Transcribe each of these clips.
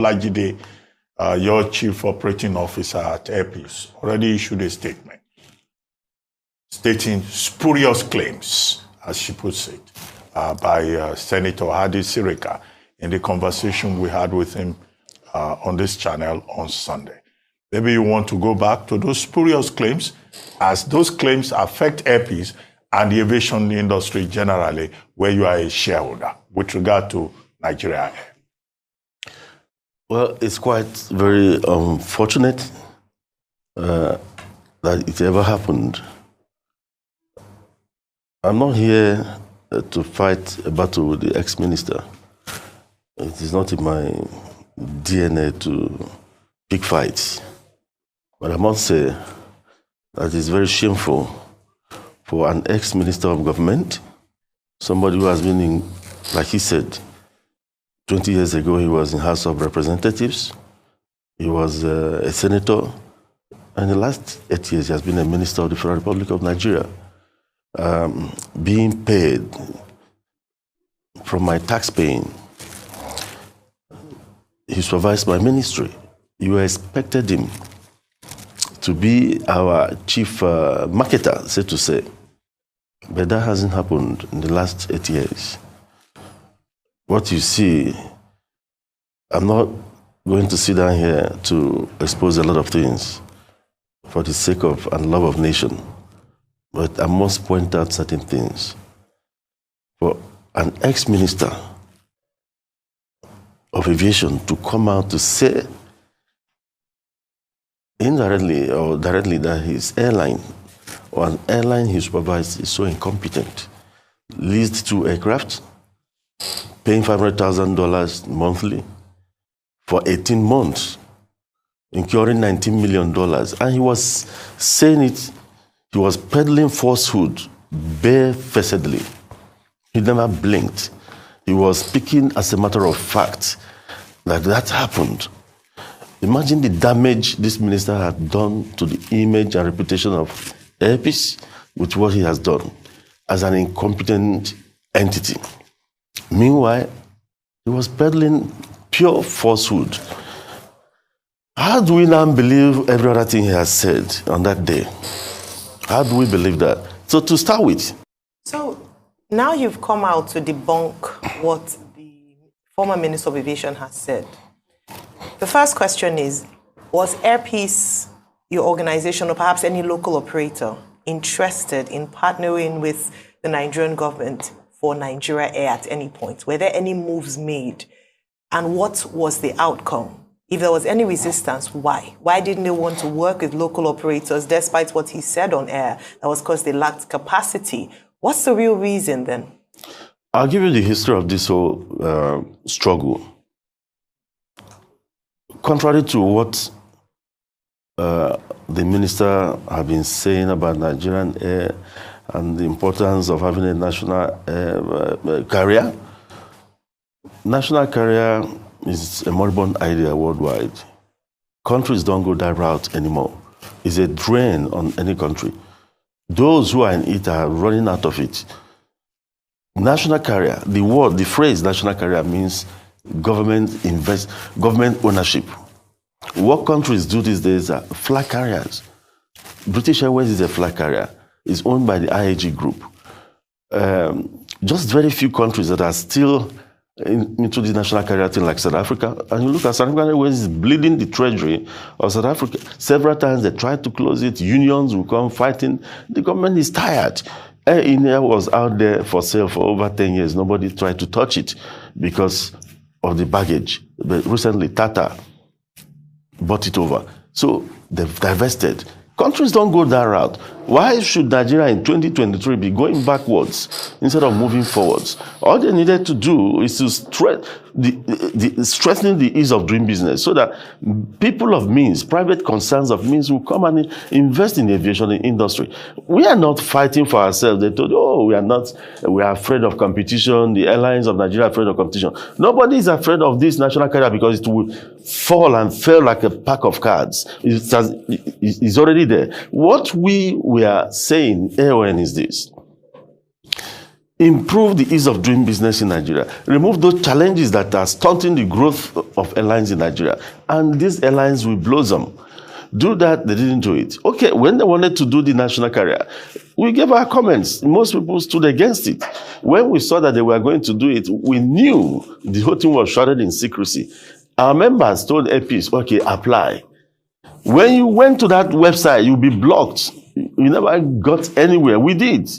Lajide, your chief operating officer at Airpeace, already issued a statement stating spurious claims, as she puts it, by Senator Hadi Sirika in the conversation we had with him on this channel on Sunday. Maybe you want to go back to those spurious claims, as those claims affect Airpeace and the aviation industry generally, where you are a shareholder, with regard to Nigeria Air. Well, it's quite very unfortunate that it ever happened. I'm not here to fight a battle with the ex-minister. It is not in my DNA to pick fights. But I must say that it's very shameful for an ex-minister of government, somebody who has been in, like he said, 20 years ago he was in House of Representatives, he was a senator, and in the last 8 years he has been a minister of the Federal Republic of Nigeria, being paid from my tax paying. He supervised my ministry. You expected him to be our chief marketer, so to say. But that hasn't happened in the last 8 years. What you see, I'm not going to sit down here to expose a lot of things for the sake of and love of nation. But I must point out certain things. For an ex-minister of aviation to come out to say indirectly or directly that his airline or an airline he supervised is so incompetent, leased 2 aircraft, paying $500,000 monthly for 18 months, incurring $19 million. And he was saying it, he was peddling falsehood barefacedly. He never blinked. He was speaking as a matter of fact that happened. Imagine the damage this minister had done to the image and reputation of Airpeace with what he has done as an incompetent entity. Meanwhile, he was peddling pure falsehood. How do we now believe every other thing he has said on that day? How do we believe that? So to start with. So now you've come out to debunk what the former Minister of Aviation has said. The first question is, was Airpeace, your organization, or perhaps any local operator, interested in partnering with the Nigerian government for Nigeria Air at any point? Were there any moves made? And what was the outcome? If there was any resistance, why? Why didn't they want to work with local operators, despite what he said on air? That was because they lacked capacity. What's the real reason then? I'll give you the history of this whole struggle. Contrary to what the minister have been saying about Nigerian Air and the importance of having a national carrier, national carrier is a moribund idea worldwide. Countries don't go that route anymore. It's a drain on any country. Those who are in it are running out of it. National carrier, the phrase national carrier means government ownership. What countries do these days are flag carriers. British Airways is a flag carrier. It's owned by the IAG group. Just very few countries that are still into the national carrier thing, like South Africa. And you look at South African Airways is bleeding the treasury of South Africa. Several times they tried to close it. Unions will come fighting. The government is tired. Air India was out there for sale for over 10 years. Nobody tried to touch it because of the baggage. But recently, Tata bought it over. So they've divested. Countries don't go that route. Why should Nigeria in 2023 be going backwards instead of moving forwards? All they needed to do is to strengthen the ease of doing business so that people of means, private concerns of means will come and invest in the aviation industry. We are not fighting for ourselves. They told, oh, we are afraid of competition. The airlines of Nigeria are afraid of competition. Nobody is afraid of this national carrier because it will fall and fail like a pack of cards. It's already there. What we are saying, AON, is this. improve the ease of doing business in Nigeria, remove those challenges that are stunting the growth of airlines in Nigeria, and these airlines will blossom. Do that, they didn't do it. Okay, when they wanted to do the national carrier, we gave our comments. Most people stood against it. When we saw that they were going to do it, we knew the whole thing was shrouded in secrecy. Our members told APs, okay, apply. When you went to that website, you'll be blocked. You never got anywhere. We did.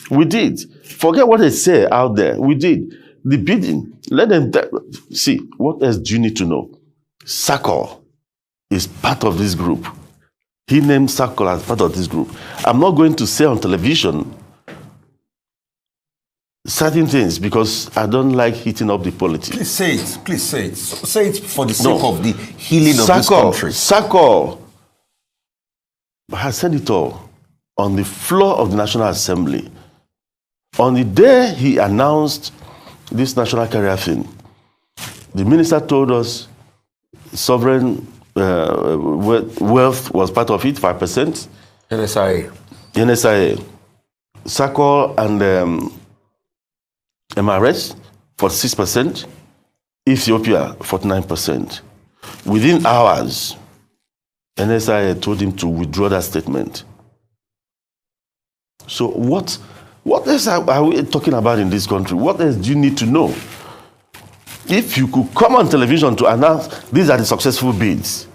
We did. Forget what they say out there. We did. The bidding, let them see, what else do you need to know? SACOL is part of this group. He named SACOL as part of this group. I'm not going to say on television certain things because I don't like heating up the politics. Please say it. Please say it. Say it for the sake of the healing of this country. SACOL has said it all on the floor of the National Assembly. On the day he announced this national carrier thing, the minister told us sovereign wealth was part of it, 5%. NSIA. SACOL and MRS, 46%. Ethiopia, 49%. Within hours, NSIA told him to withdraw that statement. So what else are we talking about in this country? What else do you need to know? If you could come on television to announce these are the successful bids,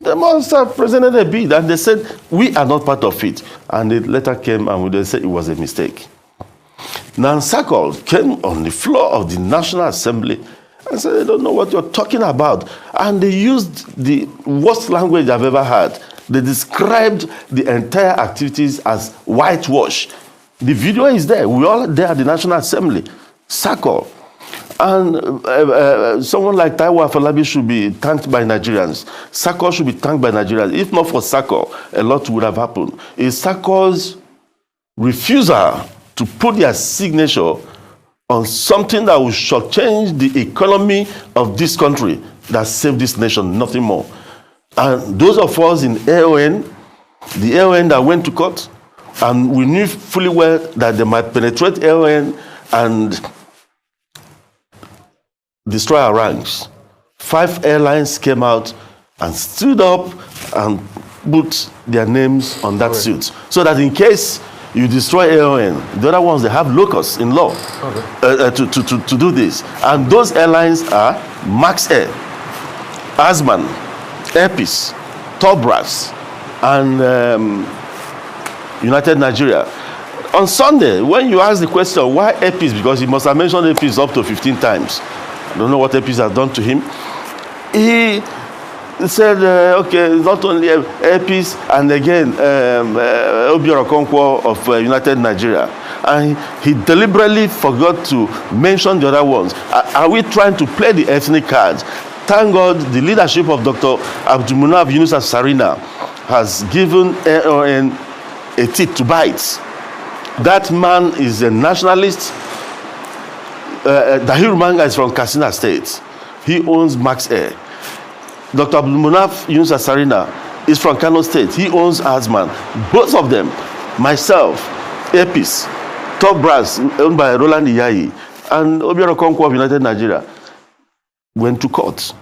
they must have presented a bid and they said, we are not part of it. And the letter came and they said it was a mistake. Now SACOL came on the floor of the National Assembly and said, they don't know what you're talking about. And they used the worst language I've ever heard. They described the entire activities as whitewash. The video is there. We're all there at the National Assembly. SACOL. And someone like Taiwo Afolabi should be thanked by Nigerians. SACOL should be thanked by Nigerians. If not for SACOL, a lot would have happened. It's SACOL's refusal to put their signature on something that will shortchange the economy of this country that saved this nation, nothing more. And those of us in AON, the AON that went to court, and we knew fully well that they might penetrate AON and destroy our ranks. 5 airlines came out and stood up and put their names on that suit. So that in case you destroy AON, the other ones, they have locus in law to do this. And those airlines are Max Air, Asman, Airpeace, Tobras, and United Nigeria. On Sunday, when you ask the question, why Airpeace? Because he must have mentioned Airpeace up to 15 times. I don't know what Airpeace has done to him. He said, okay, not only Airpeace, and again, Obiora Okonkwo of United Nigeria. And he deliberately forgot to mention the other ones. Are we trying to play the ethnic cards? Thank God the leadership of Dr. Abdulmunaf Yunusa Sarina has given AON a teeth to bite. That man is a nationalist. Dahir Manga is from Katsina State. He owns Max Air. Dr. Abdulmunaf Yunusa Sarina is from Kano State. He owns Asman. Both of them, myself, Airpeace, Top Brass, owned by Roland Iyayi, and Obiora Okonkwo of United Nigeria, went to court.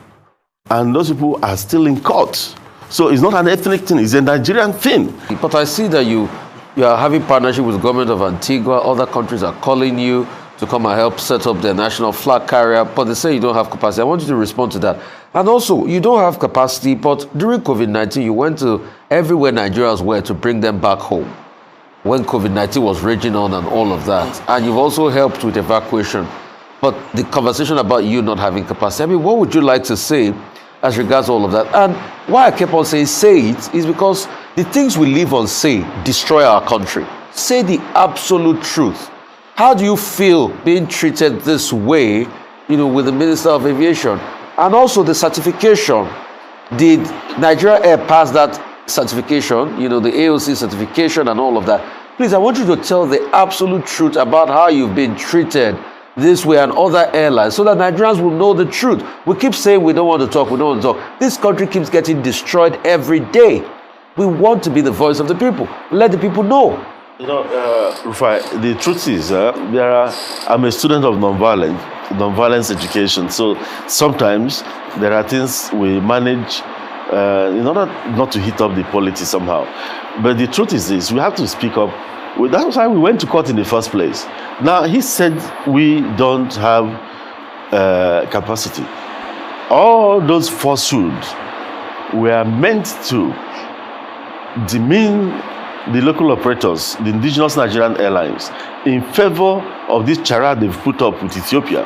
And those people are still in court. So it's not an ethnic thing, it's a Nigerian thing. But I see that you are having partnership with the government of Antigua. Other countries are calling you to come and help set up their national flag carrier, but they say you don't have capacity. I want you to respond to that. And also, you don't have capacity, but during COVID-19, you went to everywhere Nigerians were to bring them back home when COVID-19 was raging on and all of that. And you've also helped with evacuation. But the conversation about you not having capacity, I mean, what would you like to say as regards all of that? And why I kept on saying say it is because the things we live on say destroy our country. Say the absolute truth. How do you feel being treated this way, with the Minister of Aviation? And also the certification. Did Nigeria Air pass that certification, the AOC certification and all of that? Please, I want you to tell the absolute truth about how you've been treated this way and other airlines so that Nigerians will know the truth. We keep saying we don't want to talk, we don't want to talk. This country keeps getting destroyed every day. We want to be the voice of the people. Let the people know. Rufai, the truth is, I'm a student of nonviolence education. So sometimes there are things we manage in order not to hit up the politics somehow. But the truth is this, we have to speak up. That's why we went to court in the first place. Now, he said we don't have capacity. All those falsehoods were meant to demean the local operators, the indigenous Nigerian airlines, in favor of this charade they've put up with Ethiopia.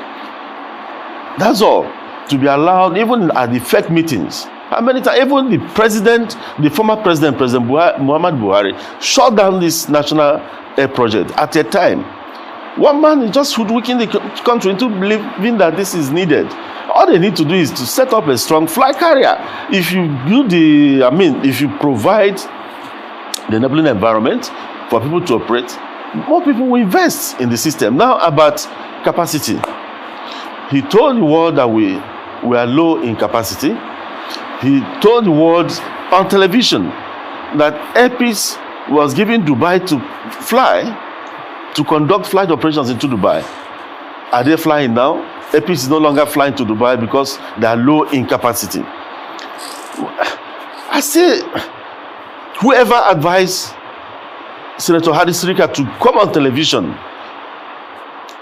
That's all. To be allowed, even at the fake meetings. How many times, even the former president, Muhammad Buhari, shut down this national air project at a time. One man is just hoodwinking the country into believing that this is needed. All they need to do is to set up a strong flight carrier. If you if you provide the enabling environment for people to operate, more people will invest in the system. Now about capacity. He told the world that we are low in capacity. He told the world on television that Airpeace was given Dubai to conduct flight operations into Dubai. Are they flying now? Airpeace is no longer flying to Dubai because they are low in capacity. I say, whoever advised Senator Hadi Sirika to come on television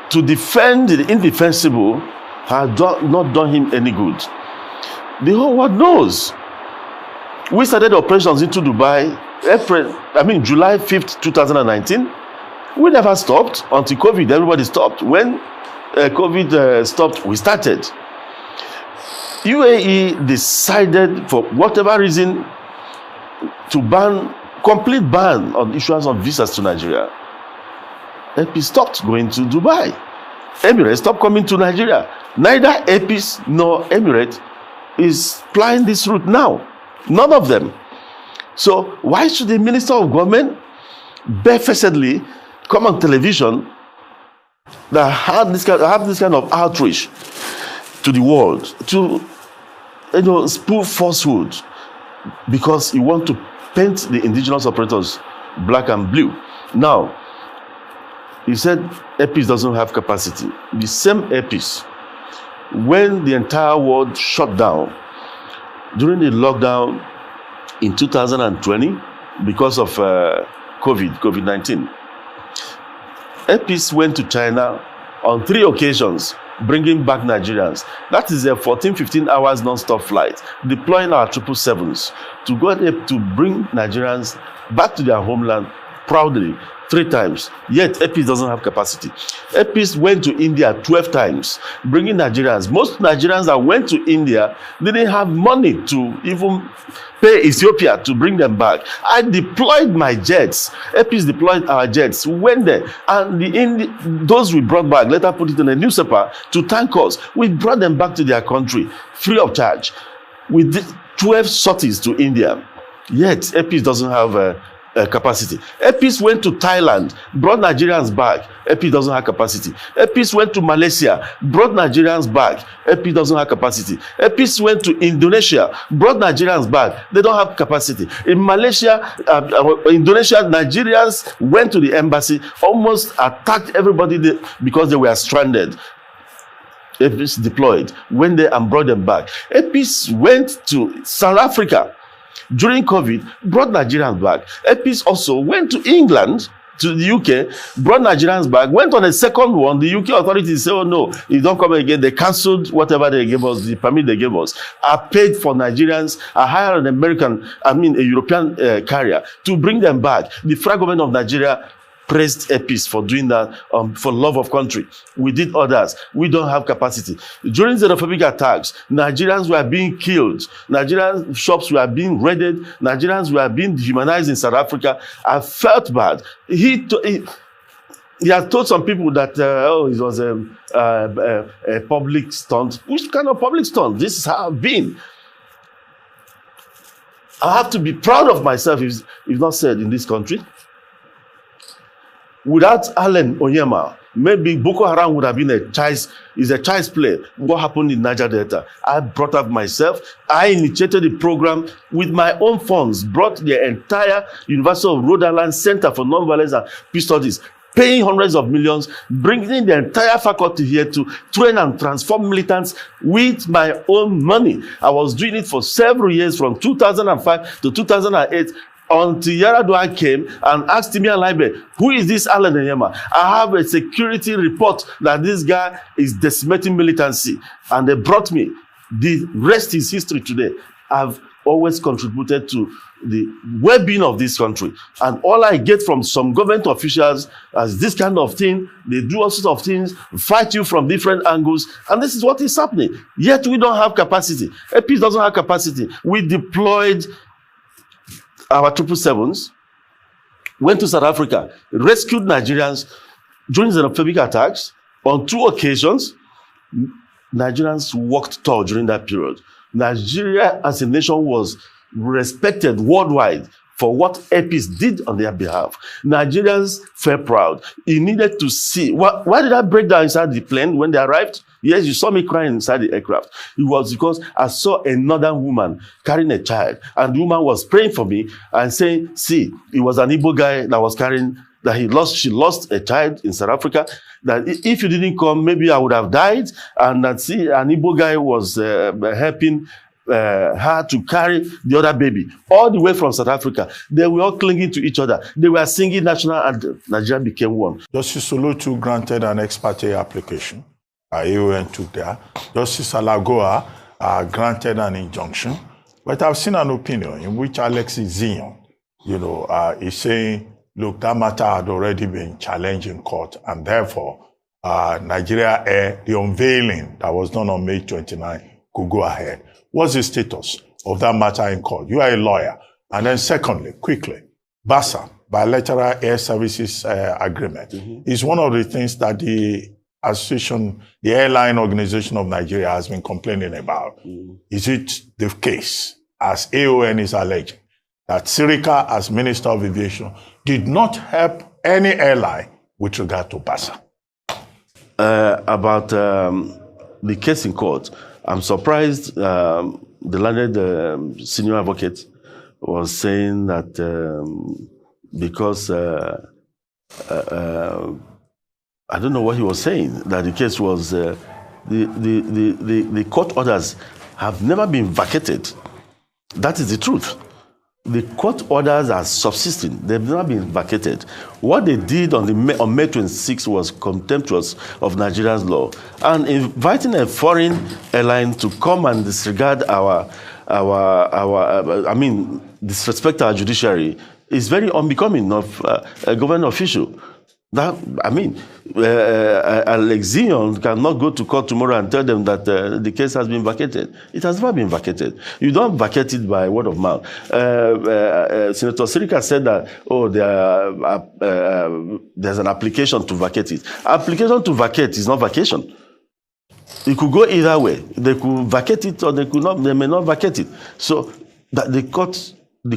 to defend the indefensible has not done him any good. The whole world knows. We started operations into Dubai July 5th, 2019. We never stopped until COVID. Everybody stopped. When COVID stopped, we started. UAE decided, for whatever reason, to complete ban on issuance of visas to Nigeria. Airpeace stopped going to Dubai. Emirates stopped coming to Nigeria. Neither Airpeace nor Emirates is flying this route now. None of them. So why should the Minister of Government barefacedly come on television that have this kind of outreach to the world to spoof falsehood because he want to paint the indigenous operators black and blue? Now, he said Airpeace doesn't have capacity. The same Airpeace, when the entire world shut down during the lockdown in 2020 because of COVID-19, Airpeace went to China on 3 occasions, bringing back Nigerians. That is a 14-15 hours non-stop flight, deploying our 777s to go there to bring Nigerians back to their homeland proudly 3 times. Yet Airpeace doesn't have capacity. Airpeace went to India 12 times, bringing Nigerians. Most Nigerians that went to India didn't have money to even pay Ethiopia to bring them back. I deployed my jets. Airpeace deployed our jets. We went there, and those we brought back, later put it in a newspaper to thank us. We brought them back to their country free of charge. We did 12 sorties to India. Yet Airpeace doesn't have capacity. Airpeace went to Thailand, brought Nigerians back. Airpeace doesn't have capacity. Airpeace went to Malaysia, brought Nigerians back. Airpeace doesn't have capacity. Airpeace went to Indonesia, brought Nigerians back. They don't have capacity. In Malaysia, Indonesia, Nigerians went to the embassy, almost attacked everybody because they were stranded. Airpeace deployed, went there and brought them back. Airpeace went to South Africa during COVID, brought Nigerians back. Airpeace also went to England, to the UK, brought Nigerians back, went on a second one. The UK authorities said, oh no, you don't come again. They cancelled whatever they gave us, the permit they gave us. I paid for Nigerians, I hired an a European carrier to bring them back. The federal government of Nigeria praised Airpeace for doing that, for love of country. We did others. We don't have capacity. During xenophobic attacks, Nigerians were being killed. Nigerian shops were being raided. Nigerians were being dehumanized in South Africa. I felt bad. He had told some people that it was a public stunt. Which kind of public stunt? This is how I've been. I have to be proud of myself, if not said, in this country. Without Onyema, maybe Boko Haram would have been a child's play. What happened in Niger Delta? I brought up myself. I initiated the program with my own funds, brought the entire University of Rhode Island Center for Nonviolence and Peace Studies, paying hundreds of millions, bringing the entire faculty here to train and transform militants with my own money. I was doing it for several years, from 2005 to 2008, until Yaradua came and asked me, Alaibe, who is this Alan Onyema? I have a security report that this guy is decimating militancy. And they brought me. The rest is history today. I've always contributed to the well-being of this country. And all I get from some government officials as this kind of thing, they do all sorts of things, fight you from different angles, and this is what is happening. Yet we don't have capacity. APs doesn't have capacity. We deployed our 777s, went to South Africa, rescued Nigerians during xenophobic attacks. On 2 occasions, Nigerians walked tall during that period. Nigeria as a nation was respected worldwide for what APs did on their behalf. Nigerians felt proud. You needed to see. Why did I break down inside the plane when they arrived? Yes, you saw me crying inside the aircraft. It was because I saw another woman carrying a child, and the woman was praying for me and saying, see, it was an Igbo guy that was carrying, she lost a child in South Africa, that if you didn't come, maybe I would have died, and that, see, an Igbo guy was helping her to carry the other baby all the way from South Africa. They were all clinging to each other. They were singing national anthem. Nigeria became one. Justice Olotu granted an ex parte application. AON took that. Justice Alagoa granted an injunction. But I've seen an opinion in which Alexis Zion, is saying, look, that matter had already been challenged in court, and therefore, Nigeria Air, the unveiling that was done on May 29, could go ahead. What's the status of that matter in court? You are a lawyer. And then secondly, quickly, BASA, Bilateral Air Services Agreement, is one of the things that the association, the Airline Organization of Nigeria, has been complaining about. Is it the case, as AON is alleging, that Sirika, as Minister of Aviation, did not help any airline with regard to BASA? About the case in court, I'm surprised the learned senior advocate was saying that because I don't know what he was saying, that the case was the court orders have never been vacated. That is the truth. The court orders are subsisting. They've never been vacated. What they did on May 26 was contemptuous of Nigeria's law. And inviting a foreign airline to come and disregard disrespect our judiciary is very unbecoming of a government official. Alexion cannot go to court tomorrow and tell them that the case has been vacated. It has never been vacated. You don't vacate it by word of mouth. Senator Sirika said that, there's an application to vacate it. Application to vacate is not vacation. It could go either way. They could vacate it or they may not vacate it. So that the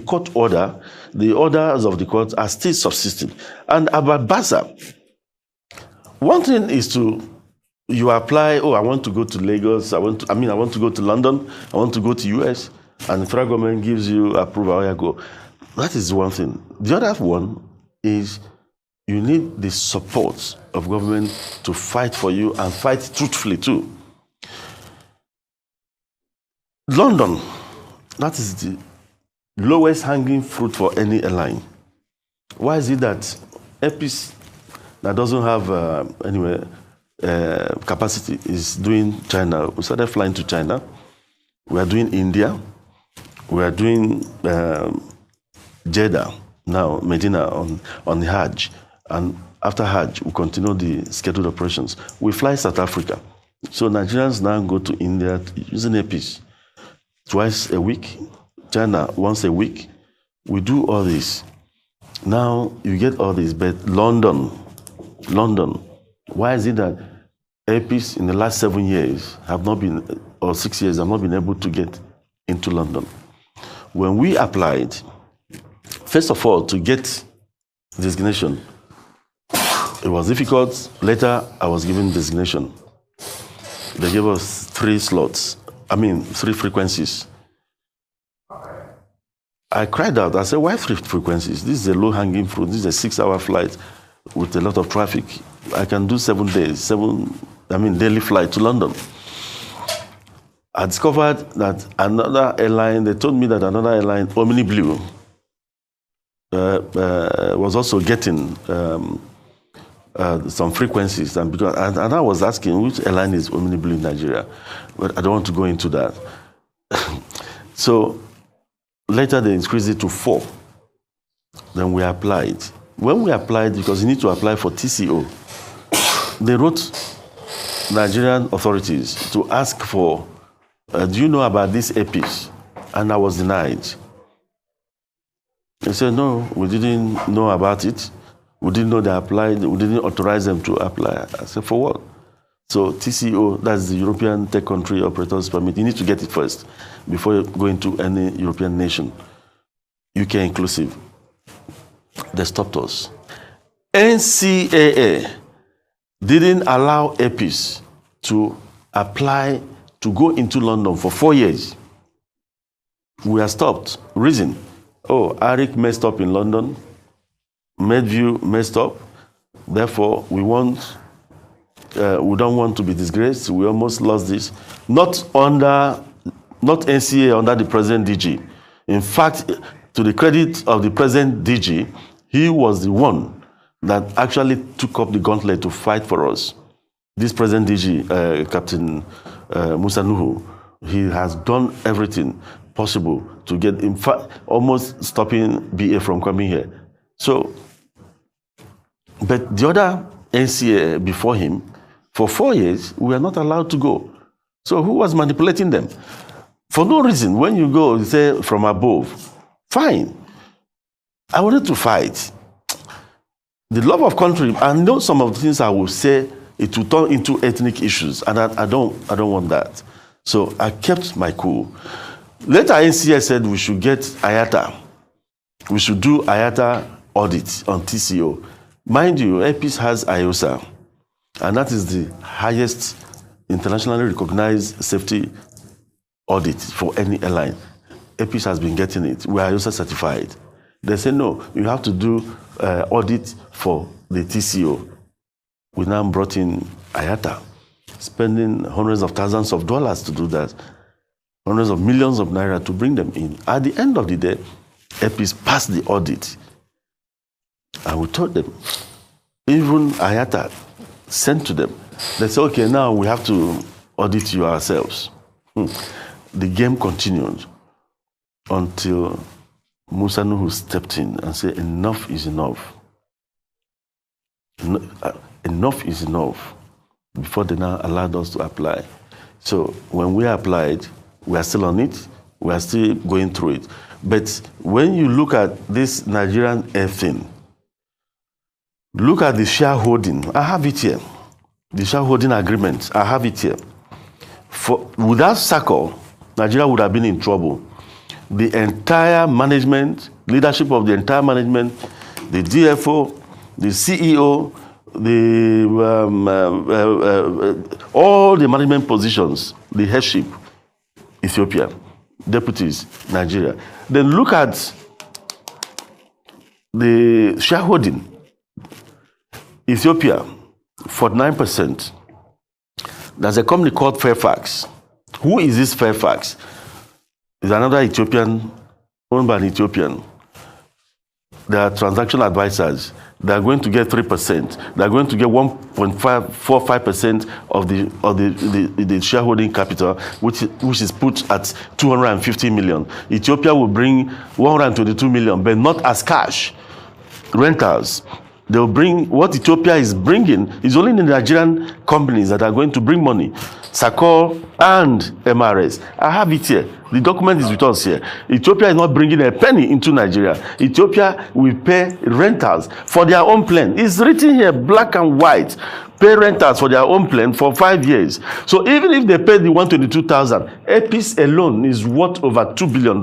court order, the orders of the court are still subsisting. And about BASA, one thing is you apply, I want to go to Lagos, I want to go to London, I want to go to US, and the federal government gives you approval, where you go. That is one thing. The other one is you need the support of government to fight for you and fight truthfully too. London, that is the lowest hanging fruit for any airline. Why is it that APs that doesn't have capacity is doing China? We started flying to China. We are doing India. We are doing Jeddah now, Medina on the Hajj. And after Hajj, we continue the scheduled operations. We fly South Africa. So Nigerians now go to India using APs twice a week. China once a week. We do all this. Now you get all this, but London, why is it that APs in the last 7 years have not been, or 6 years, have not been able to get into London? When we applied, first of all, to get designation, It was difficult. Later, I was given designation. They gave us 3 slots. 3 frequencies. I cried out. I said, why 3 frequencies? This is a low-hanging fruit. This is a 6-hour flight with a lot of traffic. I can do 7 days, daily flight to London. I discovered that another airline, they told me that another airline, Omni Blue, was also getting some frequencies. And I was asking, which airline is Omni Blue in Nigeria? But I don't want to go into that. So later they increased it to 4. Then we applied. When we applied, because you need to apply for TCO, they wrote Nigerian authorities to ask for, do you know about this EPIS? And I was denied. They said, no, we didn't know about it. We didn't know they applied. We didn't authorize them to apply. I said, for what? So TCO, that's the European Tech Country Operators Permit. You need to get it first before you go into any European nation, UK inclusive. They stopped us. NCAA didn't allow EPIS to apply to go into London for 4 years. We are stopped. Reason, Arik messed up in London, Medview messed up, therefore we don't want to be disgraced. We almost lost this. Not NCA under the present DG. In fact, to the credit of the present DG, he was the one that actually took up the gauntlet to fight for us. This present DG, Captain Musa Nuhu, he has done everything possible to get, in fact, almost stopping BA from coming here. So, but the other NCA before him, for 4 years, we are not allowed to go. So who was manipulating them? For no reason. When you go, you say from above, fine. I wanted to fight. The love of country, I know some of the things I will say, it will turn into ethnic issues, and I don't want that. So I kept my cool. Later, NCA said we should get IATA. We should do IATA audit on TCO. Mind you, EPIS has IOSA, and that is the highest internationally recognized safety audit for any airline. EPIS has been getting it. We are IOSA certified. They say, no, you have to do audit for the TCO. We now brought in IATA, spending hundreds of thousands of dollars to do that, hundreds of millions of naira to bring them in. At the end of the day, EPIS passed the audit. And we told them, even IATA sent to them, they said, okay, now we have to audit you ourselves. The game continued until Musa Nuhu stepped in and said, enough is enough. Enough is enough, before they now allowed us to apply. So when we applied, we are still on it, we are still going through it. But when you look at this Nigerian air thing, look at the shareholding. I have it here. The shareholding agreement, I have it here. Without SACO, Nigeria would have been in trouble. The entire management, leadership of the entire management, the DFO, the CEO, all the management positions, the headship, Ethiopia, deputies, Nigeria. Then look at the shareholding. Ethiopia, 49%. There's a company called Fairfax. Who is this Fairfax? It's another Ethiopian, owned by an Ethiopian. They are transaction advisors. They are going to get 3%. They are going to get 1.45% of the shareholding capital, which is put at 250 million. Ethiopia will bring 122 million, but not as cash. Rentals. They'll bring, what Ethiopia is bringing is only the Nigerian companies that are going to bring money. SACO and MRS. I have it here. The document is with us here. Ethiopia is not bringing a penny into Nigeria. Ethiopia will pay rentals for their own plane. It's written here, black and white. Pay rentals for their own plane for 5 years. So even if they pay the 122,000, EPIS alone is worth over $2 billion.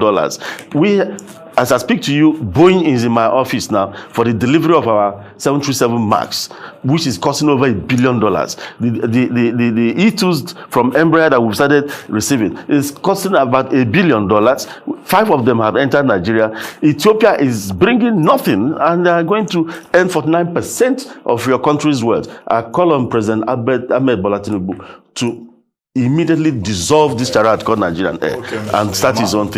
as I speak to you, Boeing is in my office now for the delivery of our 737 MAX, which is costing over $1 billion. The E2s from Embraer that we've started receiving is costing about $1 billion. 5 of them have entered Nigeria. Ethiopia is bringing nothing, and they are going to earn 49% of your country's wealth. I call on President Ahmed Bola Tinubu to immediately dissolve this charade called Nigerian Air and start his own thing.